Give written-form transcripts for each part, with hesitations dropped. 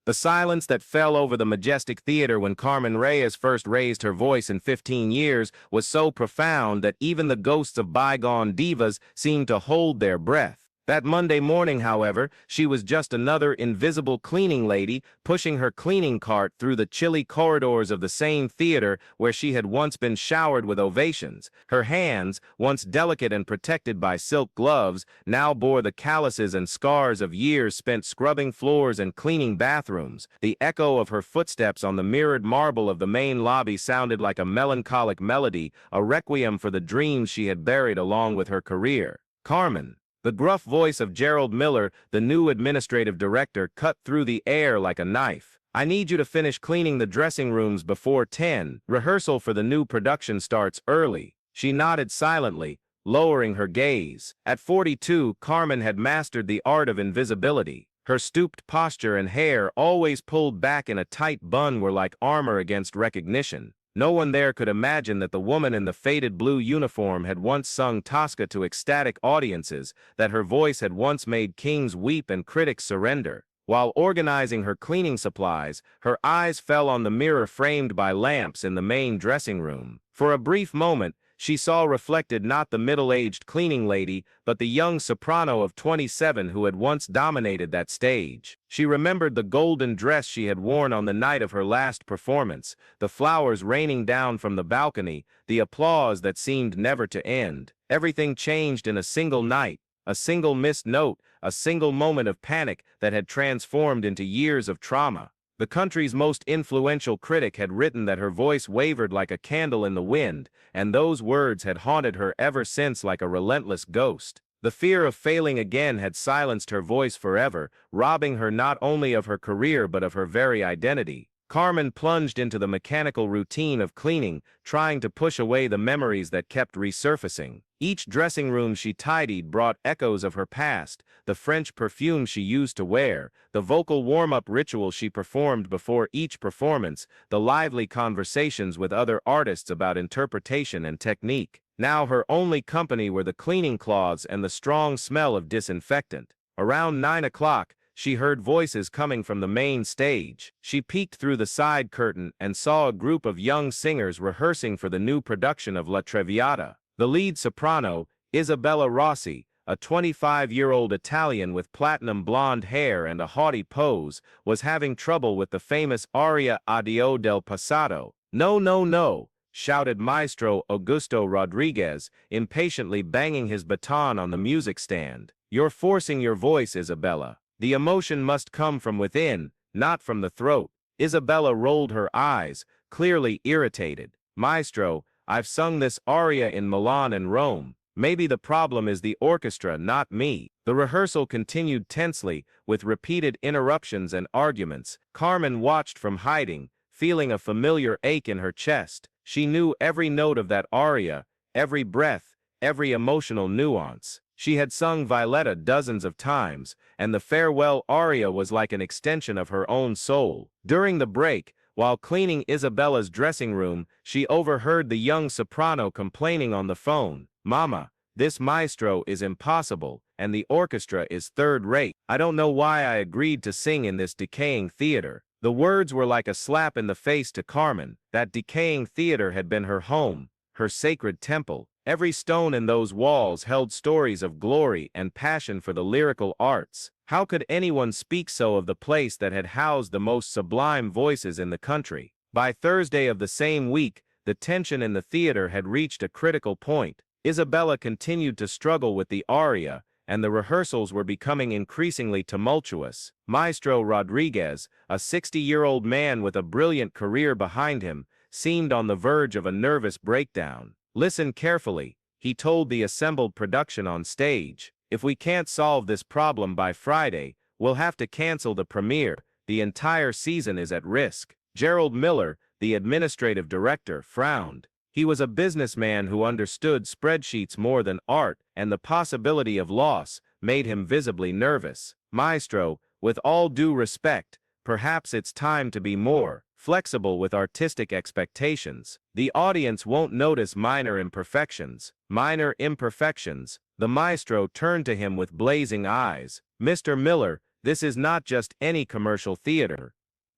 The silence that fell over the majestic theater when Carmen Reyes first raised her voice in 15 years was so profound that even the ghosts of bygone divas seemed to hold their breath. That Monday morning, however, she was just another invisible cleaning lady pushing her cleaning cart through the chilly corridors of the same theater where she had once been showered with ovations. Her hands, once delicate and protected by silk gloves, now bore the calluses and scars of years spent scrubbing floors and cleaning bathrooms. The echo of her footsteps on the mirrored marble of the main lobby sounded like a melancholic melody, a requiem for the dreams she had buried along with her career. Carmen. The gruff voice of Gerald Miller, the new administrative director, cut through the air like a knife. I need you to finish cleaning the dressing rooms before 10. Rehearsal for the new production starts early. She nodded silently, lowering her gaze. At 42, Carmen had mastered the art of invisibility. Her stooped posture and hair, always pulled back in a tight bun, were like armor against recognition. No one there could imagine that the woman in the faded blue uniform had once sung Tosca to ecstatic audiences, that her voice had once made kings weep and critics surrender. While organizing her cleaning supplies, her eyes fell on the mirror framed by lamps in the main dressing room. For a brief moment, she saw reflected not the middle-aged cleaning lady, but the young soprano of 27 who had once dominated that stage. She remembered the golden dress she had worn on the night of her last performance, the flowers raining down from the balcony, the applause that seemed never to end. Everything changed in a single night, a single missed note, a single moment of panic that had transformed into years of trauma. The country's most influential critic had written that her voice wavered like a candle in the wind, and those words had haunted her ever since like a relentless ghost. The fear of failing again had silenced her voice forever, robbing her not only of her career but of her very identity. Carmen plunged into the mechanical routine of cleaning, trying to push away the memories that kept resurfacing. Each dressing room she tidied brought echoes of her past, the French perfume she used to wear, the vocal warm-up ritual she performed before each performance, the lively conversations with other artists about interpretation and technique. Now her only company were the cleaning cloths and the strong smell of disinfectant. Around 9 o'clock, she heard voices coming from the main stage. She peeked through the side curtain and saw a group of young singers rehearsing for the new production of La Traviata. The lead soprano, Isabella Rossi, a 25-year-old Italian with platinum blonde hair and a haughty pose, was having trouble with the famous aria Addio del Passato. "No, no, no," shouted Maestro Augusto Rodriguez, impatiently banging his baton on the music stand. "You're forcing your voice, Isabella. The emotion must come from within, not from the throat." Isabella rolled her eyes, clearly irritated. "Maestro, I've sung this aria in Milan and Rome. Maybe the problem is the orchestra, not me." The rehearsal continued tensely, with repeated interruptions and arguments. Carmen watched from hiding, feeling a familiar ache in her chest. She knew every note of that aria, every breath, every emotional nuance. She had sung Violetta dozens of times, and the farewell aria was like an extension of her own soul. During the break, while cleaning Isabella's dressing room, she overheard the young soprano complaining on the phone. "Mama, this maestro is impossible, and the orchestra is third-rate. I don't know why I agreed to sing in this decaying theater." The words were like a slap in the face to Carmen. That decaying theater had been her home, her sacred temple. Every stone in those walls held stories of glory and passion for the lyrical arts. How could anyone speak so of the place that had housed the most sublime voices in the country? By Thursday of the same week, the tension in the theater had reached a critical point. Isabella continued to struggle with the aria, and the rehearsals were becoming increasingly tumultuous. Maestro Rodriguez, a 60-year-old man with a brilliant career behind him, seemed on the verge of a nervous breakdown. "Listen carefully," he told the assembled production on stage. "If we can't solve this problem by Friday, we'll have to cancel the premiere. The entire season is at risk." Gerald Miller, the administrative director, frowned. He was a businessman who understood spreadsheets more than art, and the possibility of loss made him visibly nervous. "Maestro, with all due respect, perhaps it's time to be more flexible with artistic expectations. The audience won't notice minor imperfections." Minor imperfections? The maestro turned to him with blazing eyes. "Mr. Miller, This is not just any commercial theater.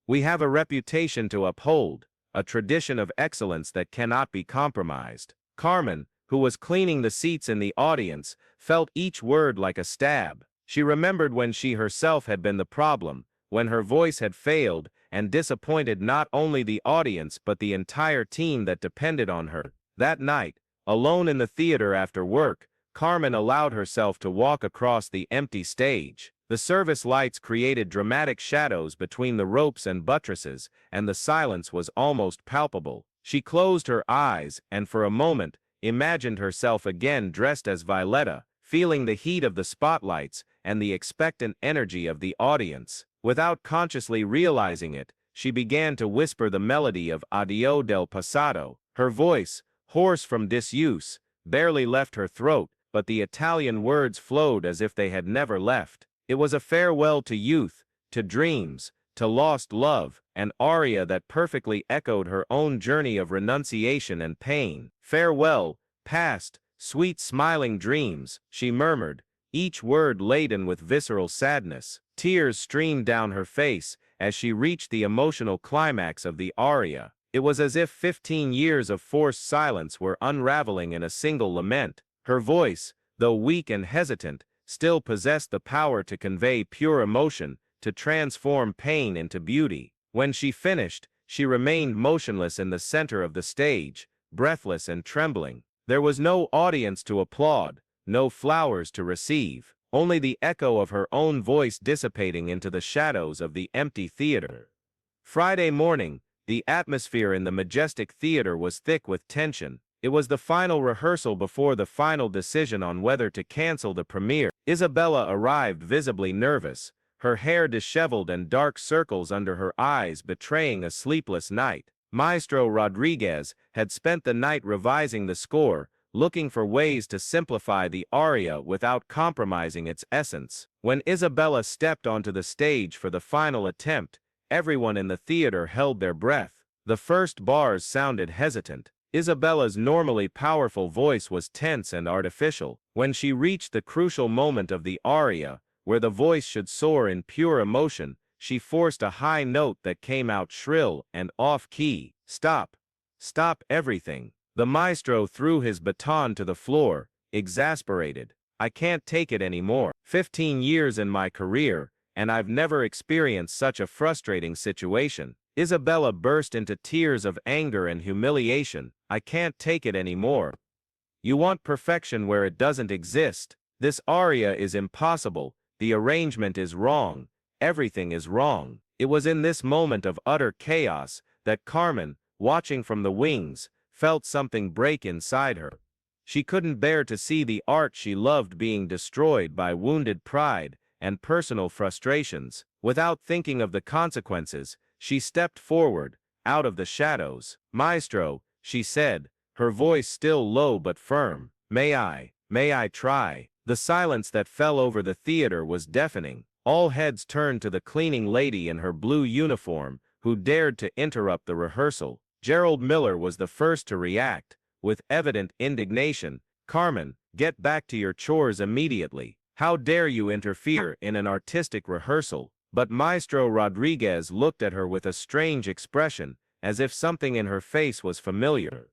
We have a reputation to uphold, a tradition of excellence that cannot be compromised. Carmen, who was cleaning the seats in the audience, felt each word like a stab. She remembered when she herself had been the problem, when her voice had failed and disappointed not only the audience but the entire team that depended on her. That night, alone in the theater after work, Carmen allowed herself to walk across the empty stage. The service lights created dramatic shadows between the ropes and buttresses, and the silence was almost palpable. She closed her eyes and for a moment imagined herself again dressed as Violetta, feeling the heat of the spotlights and the expectant energy of the audience. Without consciously realizing it, she began to whisper the melody of Addio del Passato. Her voice, hoarse from disuse, barely left her throat, but the Italian words flowed as if they had never left. It was a farewell to youth, to dreams, to lost love, an aria that perfectly echoed her own journey of renunciation and pain. Farewell, past, sweet smiling dreams, she murmured, each word laden with visceral sadness. Tears streamed down her face as she reached the emotional climax of the aria. It was as if 15 years of forced silence were unraveling in a single lament. Her voice, though weak and hesitant, still possessed the power to convey pure emotion, to transform pain into beauty. When she finished, she remained motionless in the center of the stage, breathless and trembling. There was no audience to applaud, no flowers to receive, only the echo of her own voice dissipating into the shadows of the empty theater. Friday morning, the atmosphere in the Majestic Theater was thick with tension. It was the final rehearsal before the final decision on whether to cancel the premiere. Isabella arrived visibly nervous, her hair disheveled and dark circles under her eyes betraying a sleepless night. Maestro Rodriguez had spent the night revising the score, looking for ways to simplify the aria without compromising its essence. When Isabella stepped onto the stage for the final attempt, everyone in the theater held their breath. The first bars sounded hesitant. Isabella's normally powerful voice was tense and artificial. When she reached the crucial moment of the aria, where the voice should soar in pure emotion, she forced a high note that came out shrill and off-key. Stop. Stop everything. The maestro threw his baton to the floor, exasperated. I can't take it anymore. 15 years in my career, and I've never experienced such a frustrating situation. Isabella burst into tears of anger and humiliation. I can't take it anymore. You want perfection where it doesn't exist. This aria is impossible. The arrangement is wrong. Everything is wrong. It was in this moment of utter chaos that Carmen, watching from the wings, felt something break inside her. She couldn't bear to see the art she loved being destroyed by wounded pride and personal frustrations. Without thinking of the consequences, she stepped forward, out of the shadows. Maestro, she said, her voice still low but firm. May I try? The silence that fell over the theater was deafening. All heads turned to the cleaning lady in her blue uniform, who dared to interrupt the rehearsal. Gerald Miller was the first to react, with evident indignation. Carmen, get back to your chores immediately. How dare you interfere in an artistic rehearsal? But Maestro Rodriguez looked at her with a strange expression, as if something in her face was familiar.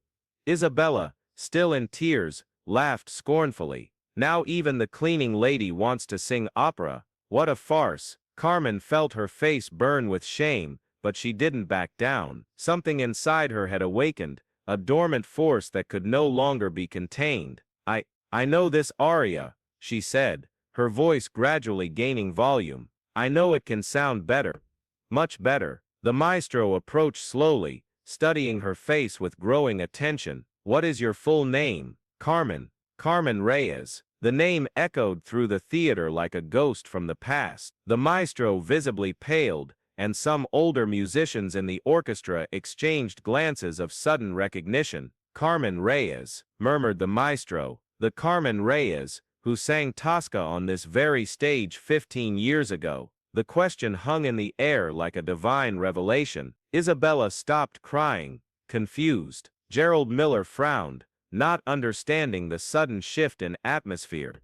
Isabella, still in tears, laughed scornfully. Now even the cleaning lady wants to sing opera. What a farce. Carmen felt her face burn with shame, but she didn't back down. Something inside her had awakened, a dormant force that could no longer be contained. I know this aria, she said, her voice gradually gaining volume. I know it can sound better. Much better. The maestro approached slowly, studying her face with growing attention. What is your full name? Carmen. Carmen Reyes. The name echoed through the theater like a ghost from the past. The maestro visibly paled, and some older musicians in the orchestra exchanged glances of sudden recognition. Carmen Reyes, murmured the maestro. The Carmen Reyes, who sang Tosca on this very stage 15 years ago. The question hung in the air like a divine revelation. Isabella stopped crying, confused. Gerald Miller frowned, not understanding the sudden shift in atmosphere.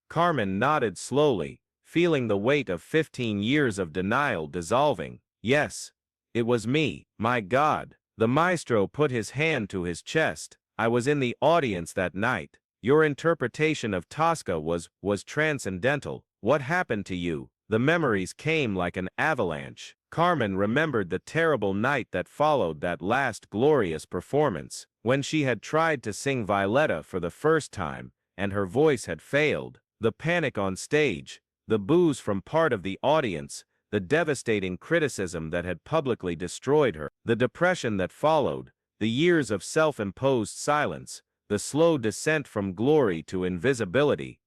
Carmen nodded slowly, feeling the weight of 15 years of denial dissolving. Yes, it was me. My God. The maestro put his hand to his chest. I was in the audience that night. Your interpretation of Tosca was transcendental. What happened to you? The memories came like an avalanche. Carmen remembered the terrible night that followed that last glorious performance, when she had tried to sing Violetta for the first time, and her voice had failed. The panic on stage, the boos from part of the audience, the devastating criticism that had publicly destroyed her, the depression that followed, the years of self-imposed silence, the slow descent from glory to invisibility.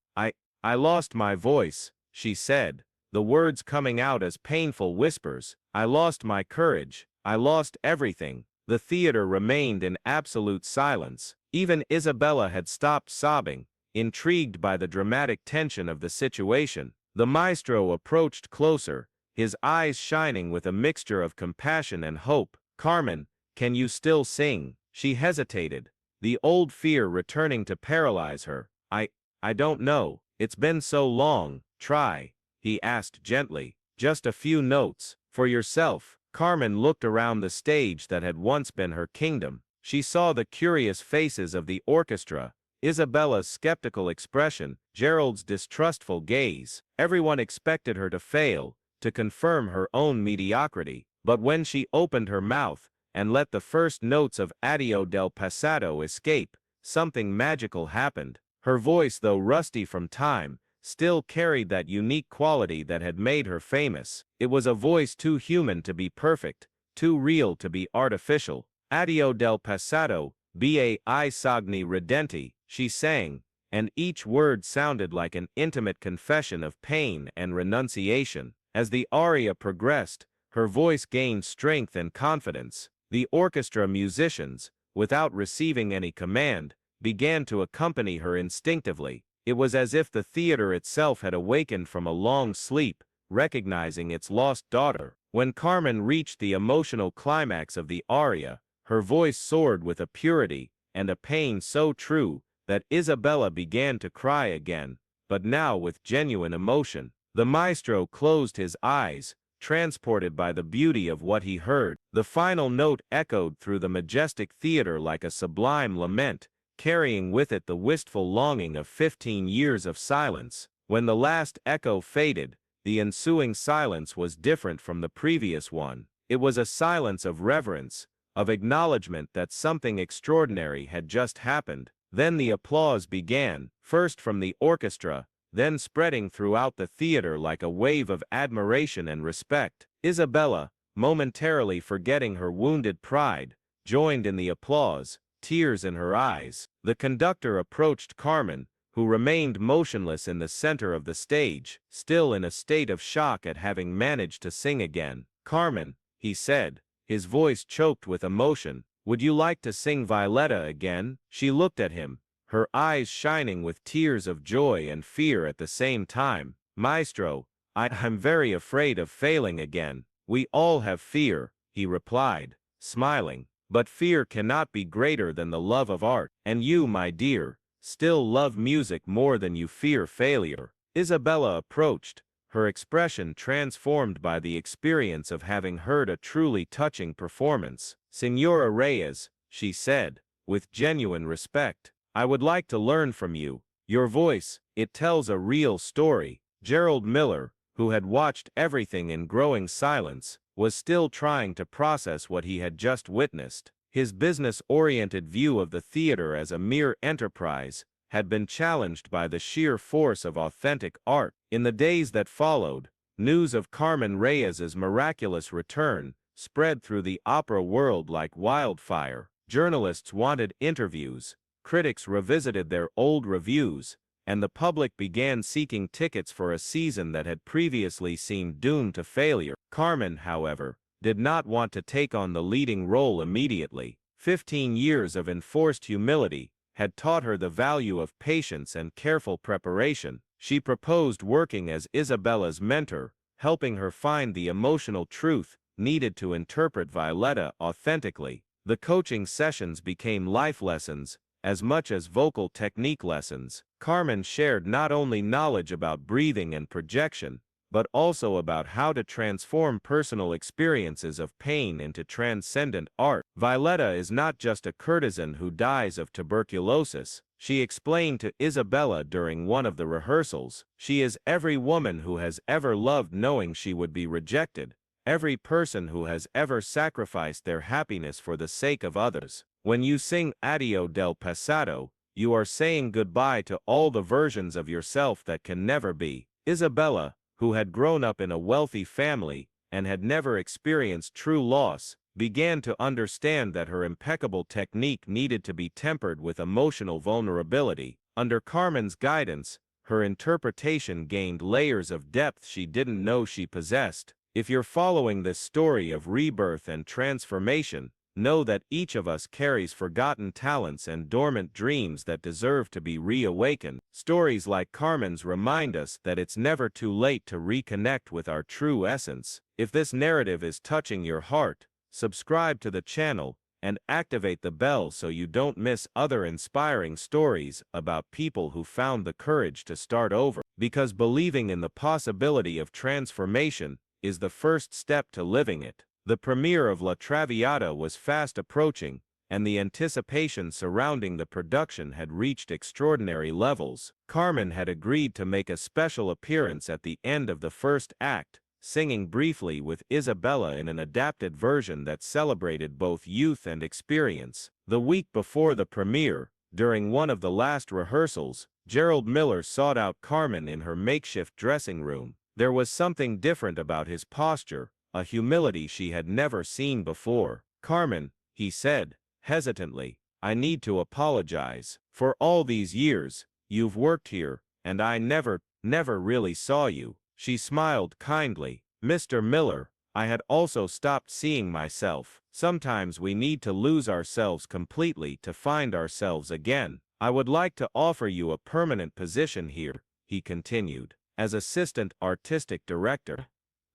I lost my voice, she said, the words coming out as painful whispers. I lost my courage. I lost everything. The theater remained in absolute silence. Even Isabella had stopped sobbing, intrigued by the dramatic tension of the situation. The maestro approached closer, his eyes shining with a mixture of compassion and hope. Carmen, can you still sing? She hesitated, the old fear returning to paralyze her. I don't know. It's been so long. Try, he asked gently. Just a few notes, for yourself. Carmen looked around the stage that had once been her kingdom. She saw the curious faces of the orchestra, Isabella's skeptical expression, Gerald's distrustful gaze. Everyone expected her to fail, to confirm her own mediocrity. But when she opened her mouth and let the first notes of Addio del Passato escape, something magical happened. Her voice, though rusty from time, still carried that unique quality that had made her famous. It was a voice too human to be perfect, too real to be artificial. Addio del Passato, ba sogni ridenti, she sang, and each word sounded like an intimate confession of pain and renunciation. As the aria progressed, her voice gained strength and confidence. The orchestra musicians, without receiving any command, began to accompany her instinctively. It was as if the theater itself had awakened from a long sleep, recognizing its lost daughter. When Carmen reached the emotional climax of the aria, her voice soared with a purity and a pain so true that Isabella began to cry again, but now with genuine emotion. The maestro closed his eyes, transported by the beauty of what he heard. The final note echoed through the majestic theater like a sublime lament, carrying with it the wistful longing of 15 years of silence. When the last echo faded, the ensuing silence was different from the previous one. It was a silence of reverence, of acknowledgement that something extraordinary had just happened. Then the applause began, first from the orchestra, then spreading throughout the theater like a wave of admiration and respect. Isabella, momentarily forgetting her wounded pride, joined in the applause, tears in her eyes. The conductor approached Carmen, who remained motionless in the center of the stage, still in a state of shock at having managed to sing again. Carmen, he said, his voice choked with emotion, would you like to sing Violetta again? She looked at him, her eyes shining with tears of joy and fear at the same time. Maestro, I'm very afraid of failing again. We all have fear, he replied, smiling. But fear cannot be greater than the love of art. And you, my dear, still love music more than you fear failure. Isabella approached, her expression transformed by the experience of having heard a truly touching performance. Señora Reyes, she said, with genuine respect, I would like to learn from you. Your voice, it tells a real story. Gerald Miller, who had watched everything in growing silence, was still trying to process what he had just witnessed. His business-oriented view of the theater as a mere enterprise had been challenged by the sheer force of authentic art. In the days that followed, news of Carmen Reyes's miraculous return spread through the opera world like wildfire. Journalists wanted interviews, critics revisited their old reviews, and the public began seeking tickets for a season that had previously seemed doomed to failure. Carmen, however, did not want to take on the leading role immediately. 15 years of enforced humility had taught her the value of patience and careful preparation. She proposed working as Isabella's mentor, helping her find the emotional truth needed to interpret Violetta authentically. The coaching sessions became life lessons, As much as vocal technique lessons, Carmen shared not only knowledge about breathing and projection, but also about how to transform personal experiences of pain into transcendent art. Violetta is not just a courtesan who dies of tuberculosis, she explained to Isabella during one of the rehearsals. She is every woman who has ever loved knowing she would be rejected, every person who has ever sacrificed their happiness for the sake of others. When you sing Addio del passato, you are saying goodbye to all the versions of yourself that can never be. Isabella, who had grown up in a wealthy family and had never experienced true loss, began to understand that her impeccable technique needed to be tempered with emotional vulnerability. Under Carmen's guidance, her interpretation gained layers of depth she didn't know she possessed. If you're following this story of rebirth and transformation, know that each of us carries forgotten talents and dormant dreams that deserve to be reawakened. Stories like Carmen's remind us that it's never too late to reconnect with our true essence. If this narrative is touching your heart, subscribe to the channel and activate the bell so you don't miss other inspiring stories about people who found the courage to start over. Because believing in the possibility of transformation is the first step to living it. The premiere of La Traviata was fast approaching, and the anticipation surrounding the production had reached extraordinary levels. Carmen had agreed to make a special appearance at the end of the first act, singing briefly with Isabella in an adapted version that celebrated both youth and experience. The week before the premiere, during one of the last rehearsals, Gerald Miller sought out Carmen in her makeshift dressing room. There was something different about his posture, a humility she had never seen before. "Carmen," he said, hesitantly, "I need to apologize. For all these years, you've worked here, and I never really saw you." She smiled kindly. "Mr. Miller, I had also stopped seeing myself. Sometimes we need to lose ourselves completely to find ourselves again. I would like to offer you a permanent position here," he continued, "as assistant artistic director.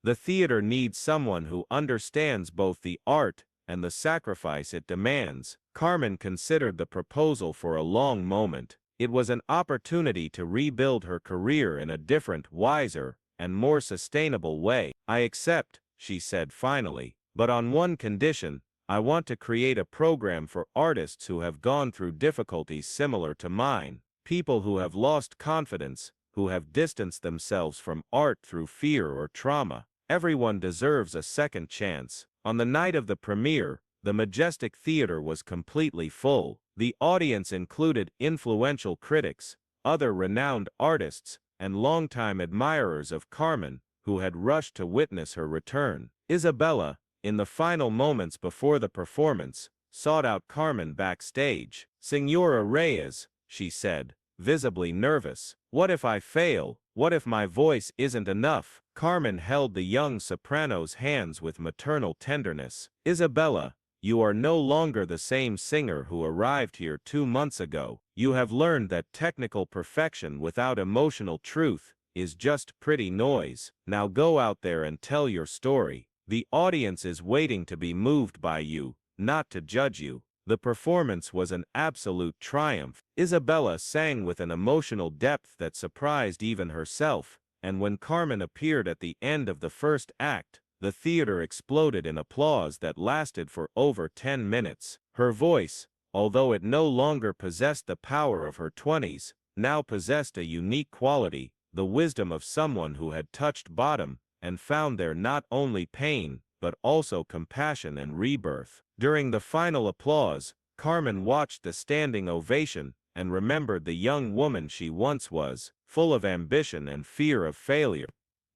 The theater needs someone who understands both the art and the sacrifice it demands." Carmen considered the proposal for a long moment. It was an opportunity to rebuild her career in a different, wiser, and more sustainable way. "I accept," she said finally, "but on one condition. I want to create a program for artists who have gone through difficulties similar to mine, people who have lost confidence, who have distanced themselves from art through fear or trauma. Everyone deserves a second chance." On the night of the premiere, the Majestic Theater was completely full. The audience included influential critics, other renowned artists, and longtime admirers of Carmen, who had rushed to witness her return. Isabella, in the final moments before the performance, sought out Carmen backstage. "Señora Reyes," she said, visibly nervous, "what if I fail? What if my voice isn't enough?" Carmen held the young soprano's hands with maternal tenderness. "Isabella, you are no longer the same singer who arrived here 2 months ago. You have learned that technical perfection without emotional truth is just pretty noise. Now go out there and tell your story. The audience is waiting to be moved by you, not to judge you." The performance was an absolute triumph. Isabella sang with an emotional depth that surprised even herself, and when Carmen appeared at the end of the first act, the theater exploded in applause that lasted for over 10 minutes. Her voice, although it no longer possessed the power of her 20s, now possessed a unique quality, the wisdom of someone who had touched bottom and found there not only pain, but also compassion and rebirth. During the final applause, Carmen watched the standing ovation and remembered the young woman she once was, full of ambition and fear of failure.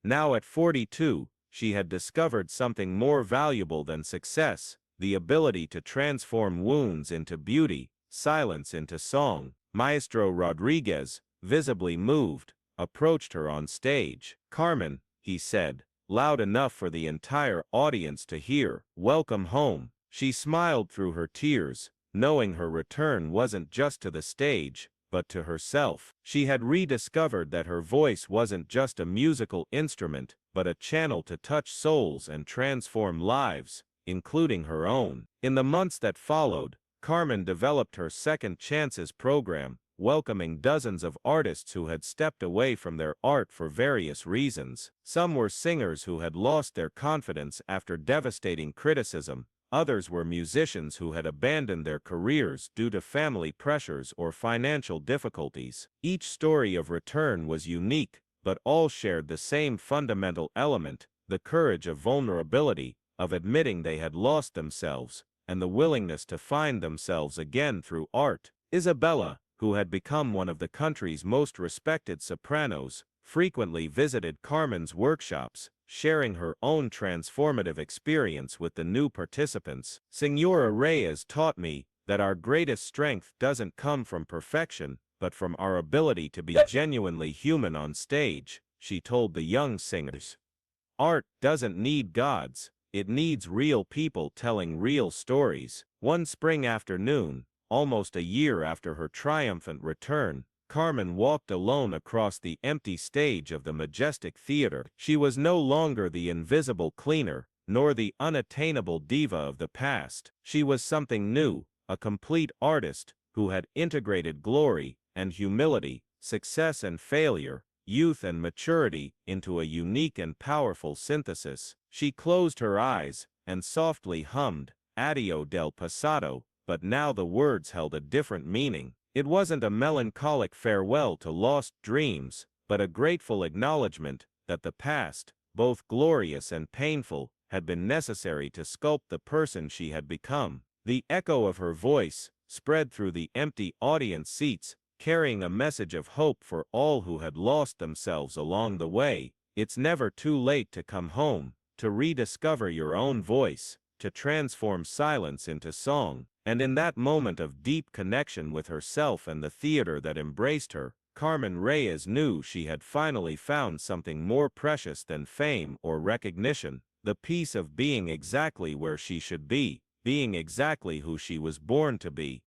Now at 42, she had discovered something more valuable than success, the ability to transform wounds into beauty, silence into song. Maestro Rodriguez, visibly moved, approached her on stage. "Carmen," he said, loud enough for the entire audience to hear, "welcome home." She smiled through her tears, knowing her return wasn't just to the stage, but to herself. She had rediscovered that her voice wasn't just a musical instrument, but a channel to touch souls and transform lives, including her own. In the months that followed, Carmen developed her Second Chances program, welcoming dozens of artists who had stepped away from their art for various reasons. Some were singers who had lost their confidence after devastating criticism. Others were musicians who had abandoned their careers due to family pressures or financial difficulties. Each story of return was unique, but all shared the same fundamental element: the courage of vulnerability, of admitting they had lost themselves, and the willingness to find themselves again through art. Isabella, who had become one of the country's most respected sopranos, frequently visited Carmen's workshops, sharing her own transformative experience with the new participants. "Senora Reyes taught me that our greatest strength doesn't come from perfection, but from our ability to be genuinely human on stage," she told the young singers. "Art doesn't need gods, it needs real people telling real stories." One spring afternoon, almost a year after her triumphant return, Carmen walked alone across the empty stage of the Majestic Theater. She was no longer the invisible cleaner, nor the unattainable diva of the past. She was something new, a complete artist who had integrated glory and humility, success and failure, youth and maturity into a unique and powerful synthesis. She closed her eyes and softly hummed "Addio del passato," but now the words held a different meaning. It wasn't a melancholic farewell to lost dreams, but a grateful acknowledgement that the past, both glorious and painful, had been necessary to sculpt the person she had become. The echo of her voice spread through the empty audience seats, carrying a message of hope for all who had lost themselves along the way. It's never too late to come home, to rediscover your own voice, to transform silence into song. And in that moment of deep connection with herself and the theater that embraced her, Carmen Reyes knew she had finally found something more precious than fame or recognition: the peace of being exactly where she should be, being exactly who she was born to be.